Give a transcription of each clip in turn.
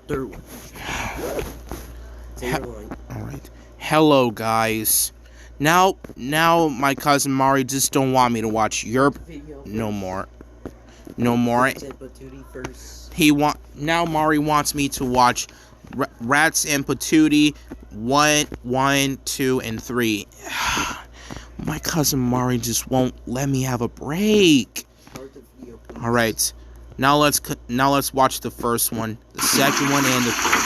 third one. Alright. Hello, guys. Now my cousin Mari just don't want me to watch your no more. Now Mari wants me to watch Rats and Patootie 1, 2, and 3. My cousin Mari just won't let me have a break. Alright. Now let's watch the first one, the second one, and the third.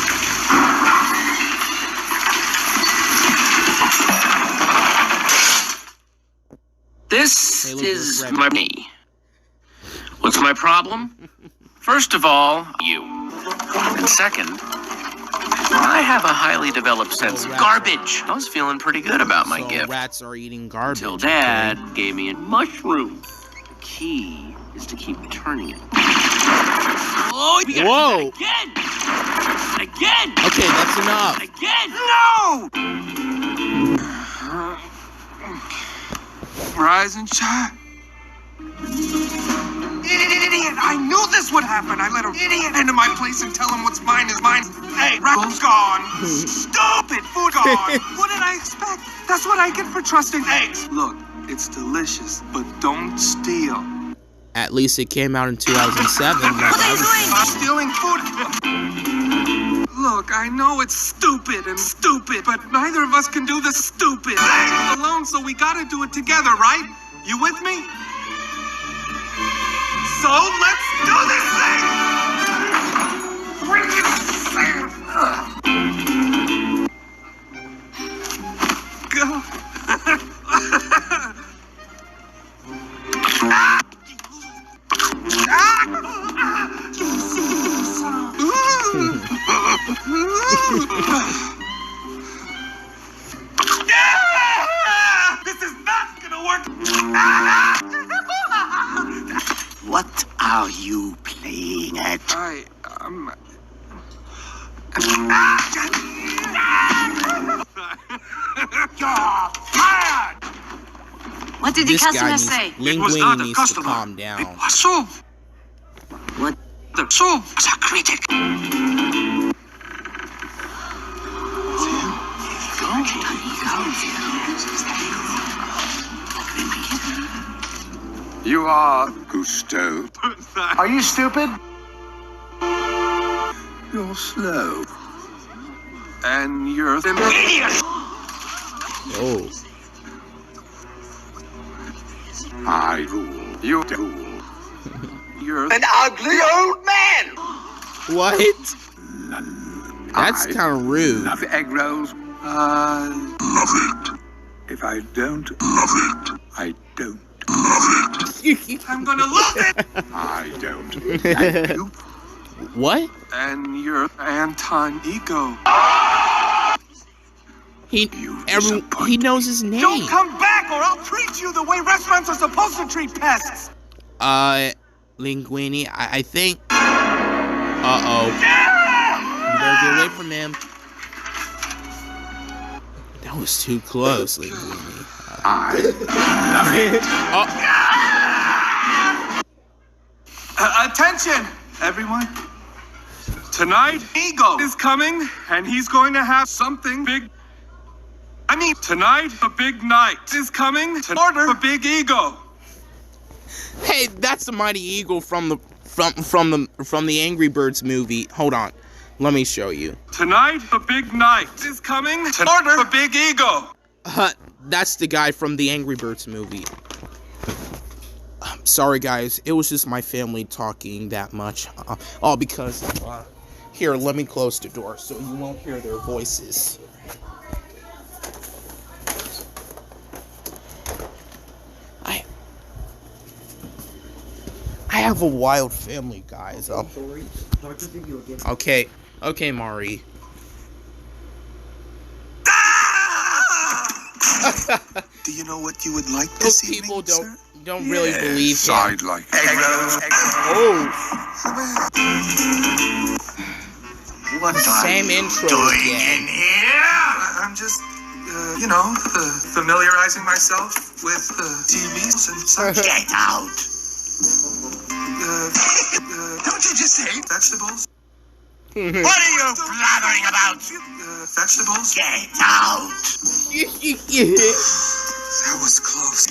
This is my me. What's my problem? First of all, you. And second, I have a highly developed sense of garbage. I was feeling pretty good about my gift. Rats are eating garbage. Until Dad gave me a mushroom. The key is to keep turning it. Oh, we gotta do that again! Again! Okay, that's enough. Again! No! Rise and shine. Idiot! I knew this would happen. I let an idiot into my place and tell him what's mine is mine. Hey, rattle's gone. Stupid food gone. What did I expect? That's what I get for trusting eggs. Look, it's delicious, but don't steal. At least it came out in 2007. What are you doing? I'm stealing food. Look, I know it's stupid, but neither of us can do this stupid thing alone, so we gotta do it together, right? You with me? So let's do this thing! Go. This is not gonna work. What are you playing at? You're fired! What did the customer say? Linguini needs to calm down. It was so. What? The soul was a critic. You are Gusto. Are you stupid? You're slow. And you're an idiot! Oh. I rule. You rule. You're an ugly old man! What? That's kind of rude. Love egg rolls. Love it. If I don't love it, I don't love it. I'm gonna love it! I don't like you. What? And you're Anton-ego. He knows his name. Don't come back or I'll treat you the way restaurants are supposed to treat pests! Linguini, I think... Uh-oh. You better get away from him. That was too close, Linguini. I love it. Attention, everyone. Tonight, Ego is coming, and he's going to have something big. I mean, tonight, a big night is coming to order a big ego. Hey, that's the Mighty Eagle from the Angry Birds movie. Hold on, let me show you. Tonight, a big night is coming to order a big ego. That's the guy from the Angry Birds movie. Sorry, guys. It was just my family talking that much. All because... here, let me close the door so you won't hear their voices. I have a wild family, guys. Okay, Mari. Do you know what you would like Those this people evening, don't really believe him. I'd like egg rolls. Oh, What same intro again. I'm just, familiarizing myself with TVs and such. Get out! Don't you just hate vegetables? What are you blathering about? Vegetables? Get out! That was close.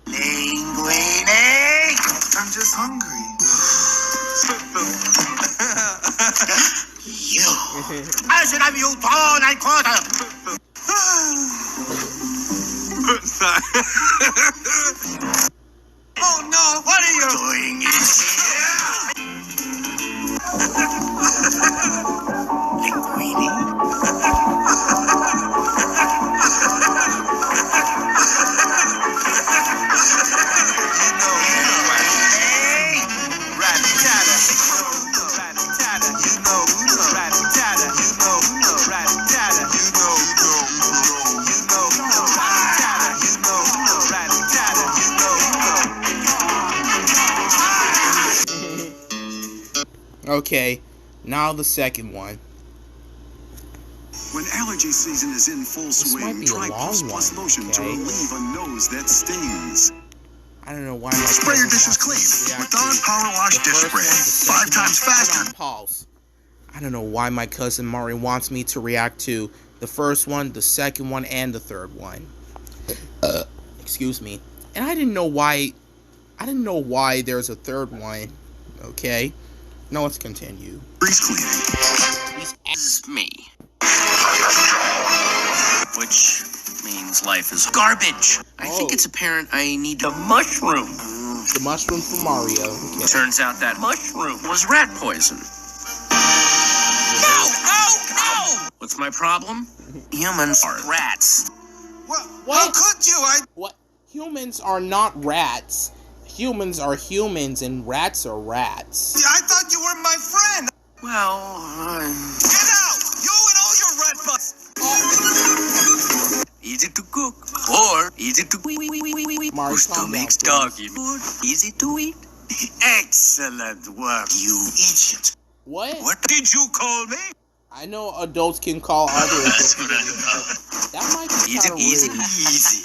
Linguini! I'm just hungry. You! I should have you torn and quartered! Oh no, What are you doing in here? Linguini? Okay, now the second one. When allergy season is in full might swing, be a try long Puss Plus one, lotion to okay? relieve a nose that stings. I don't know why my Spray your cousin dishes wants me clean to react with to Dawn Power Wash the Dish first Spray. one, the 5 second times one. faster. Hold on, pause. I don't know why my cousin Mari wants me to react to the first one, the second one, and the third one. Excuse me. And I didn't know why. There's a third one. Okay. Now let's continue. Grease cleaning. Is me. Which means life is garbage. I think it's apparent I need a mushroom. The mushroom from Mario. Okay. Turns out that mushroom was rat poison. No! What's my problem? Humans are rats. What? What? How could you? What? Humans are not rats. Humans are humans and rats are rats. I thought you were my friend. Well, Get out! You and all your red butts. easy to cook or easy to Mario, Who calm still down, makes please. doggy food easy to eat. Excellent work, you idiot. What? What did you call me? I know adults can call other adults. That might be kind of Easy.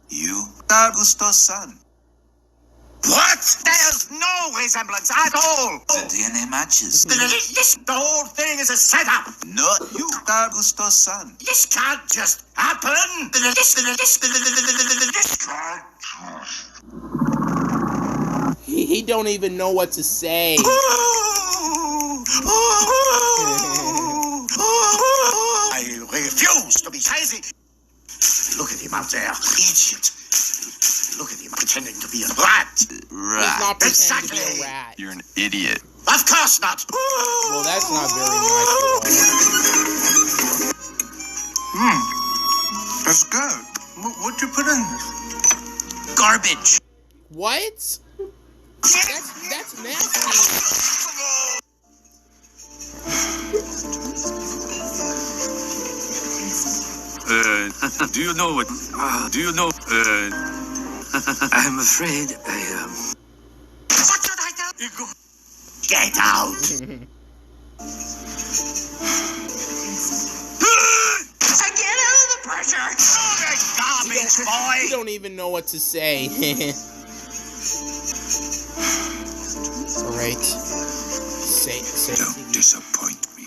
You are Gusto's son. What? There's no resemblance at all. The DNA matches. The whole thing is a setup. No, you are Gusto's son. This can't just happen. This can't. He don't even know what to say. I refuse to be crazy. Look at him out there, idiot. Look at him pretending to be a rat. He's not pretending to be Exactly. a rat. You're an idiot. Of course not. Well, that's not very nice at all. That's good. What'd you put in this? Garbage. What? That's nasty. Do you know what? I'm afraid I am. What should I do? Get out. Get out of the pressure. Oh, the garbage You boy. don't even know what to say. Alright. Say Don't it. disappoint me.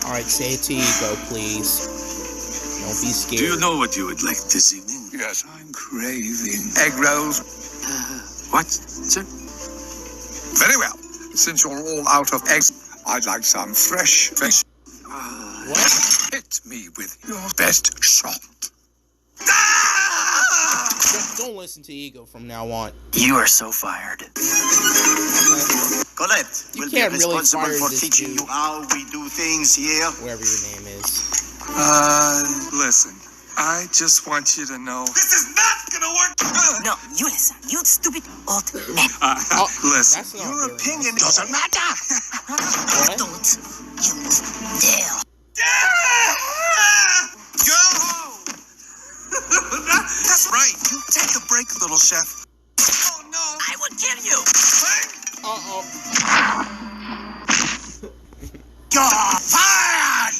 Alright, say it to Ego, please. Don't be scared. Do you know what you would like this evening? Yes, I'm craving egg rolls. What, sir? Very well. Since you're all out of eggs, I'd like some fresh fish. What? Hit me with your best shot. Don't listen to Ego from now on. You are so fired. Colette You will can't be really responsible fire for this teaching dude. you how we do things here. Whatever your name is. Listen, I just want you to know. This is not gonna work. No, you listen, you stupid old man. Listen, That's not Your very opinion nice. doesn't matter. What? Don't you dare. Go! That's right. You take a break, little chef. Oh no! I will kill you. Uh-oh. You're fired.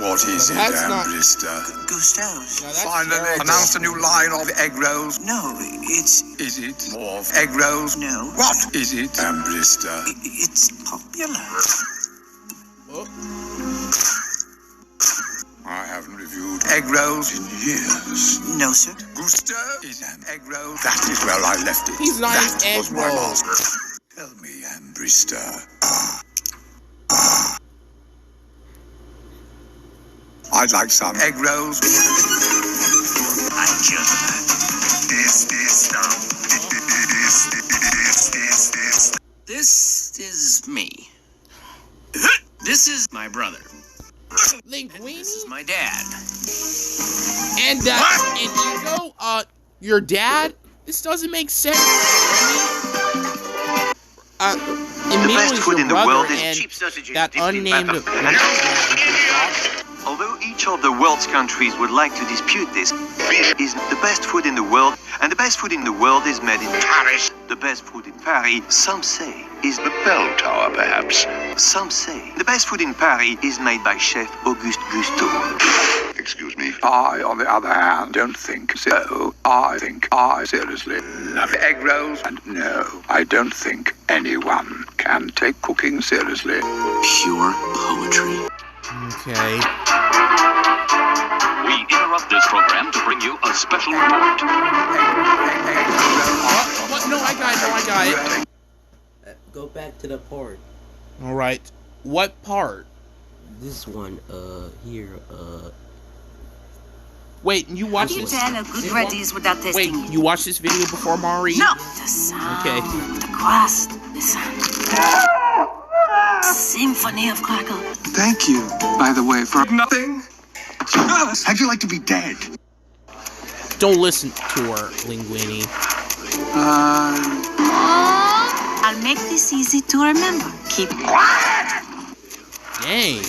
What is it, That's not- Ambrister? Gustav's. Now that's Finally, terrible. announced a new line of egg rolls. No, it's Is it more of egg rolls? no. What is it, Ambrister? It's popular. Oh, I haven't reviewed egg rolls in years. No, sir. Gustav is an egg roll. That is where I left it. He's not That an egg was my roll. last. Tell me, Ambrister. I'd like some egg rolls. I just this This is me. This is my brother. Linguini This is my dad. and Ego, your dad? This doesn't make sense. Emilio's food your in the brother, world is and cheap sausages that dipped in unnamed batter. man is your father. Although each of the world's countries would like to dispute this, fish is the best food in the world, and the best food in the world is made in Paris. The best food in Paris, some say, is the bell tower, perhaps. Some say the best food in Paris is made by Chef Auguste Gusteau. Excuse me. I, on the other hand, don't think so. I think I seriously love egg rolls. And no, I don't think anyone can take cooking seriously. Pure poetry. Okay. We interrupt this program to bring you a special report. What? No, I got it. Go back to the part. All right. What part? This one, here, Wait, you watched You this? tell a good radish without Wait, testing it. you watched this video before, Mari? No. The sound, Okay. the crust, listen. Symphony of crackle. Thank you, by the way, for nothing. How'd you like to be dead? Don't listen to her, Linguini. I'll make this easy to remember. Keep quiet. Dang.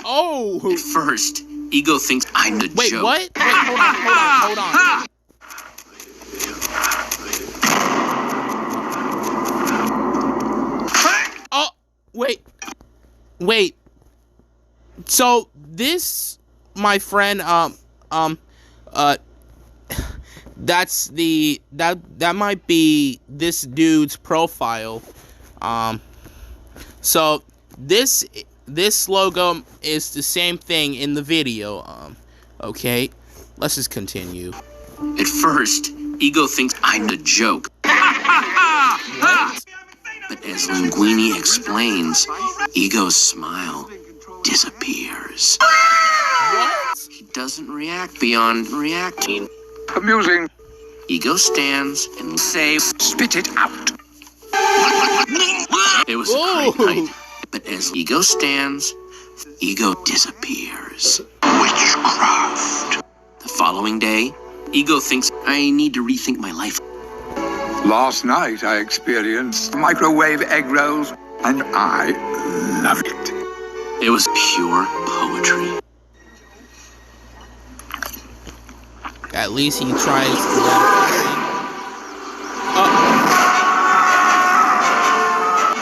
Oh. First, Ego thinks I'm the Wait, joke. what? Wait, hold on. Oh, wait. So this, my friend, that's that might be this dude's profile. So this logo is the same thing in the video. Okay, let's just continue. At first, Ego thinks I'm the joke. But as Linguini explains, Ego's smile disappears. What? He doesn't react beyond reacting. Amusing. Ego stands and says, Spit it out. it was a great night. But as Ego stands, Ego disappears. Witchcraft. The following day, Ego thinks I need to rethink my life. Last night I experienced microwave egg rolls, and I love it. It was pure poetry. At least he tries to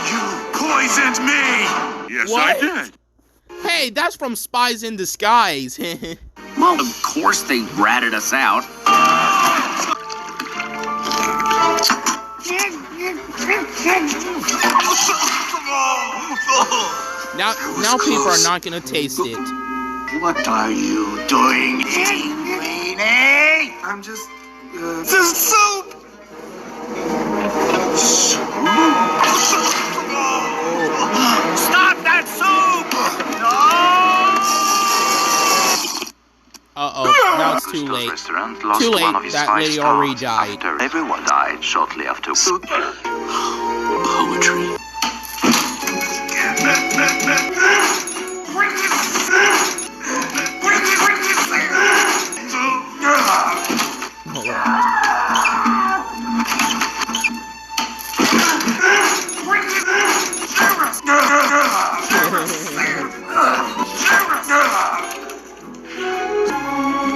You poisoned me! Yes, What? I did. Hey, that's from Spies in Disguise. Well, of course they ratted us out. Now people are not gonna taste it. What are you doing? I'm just, This is soup! Stop that soup! Uh-oh, now it's too late. Restaurant lost Too late, one of his that 5 lady stars already died. After everyone died shortly after. Poetry.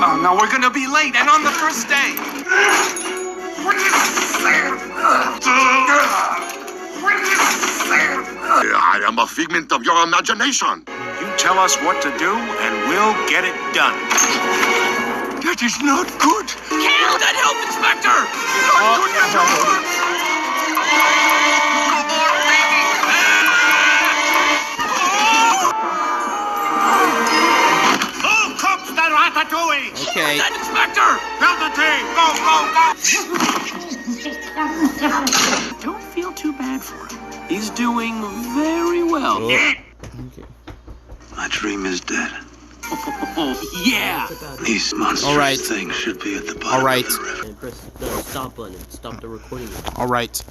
Oh, now we're gonna be late, and on the first day. a figment of your imagination. You tell us what to do, and we'll get it done. That is not good. Kill that health inspector! Not good at all. Who cooks the ratatouille? Okay. That inspector! Build the tea. Go. Don't feel too bad for him. He's doing very well. Okay. My dream is dead. Oh, yeah! These monstrous Alright. things should be at the bottom Alright. of the river. And press the stop button. Stop the recording. All right.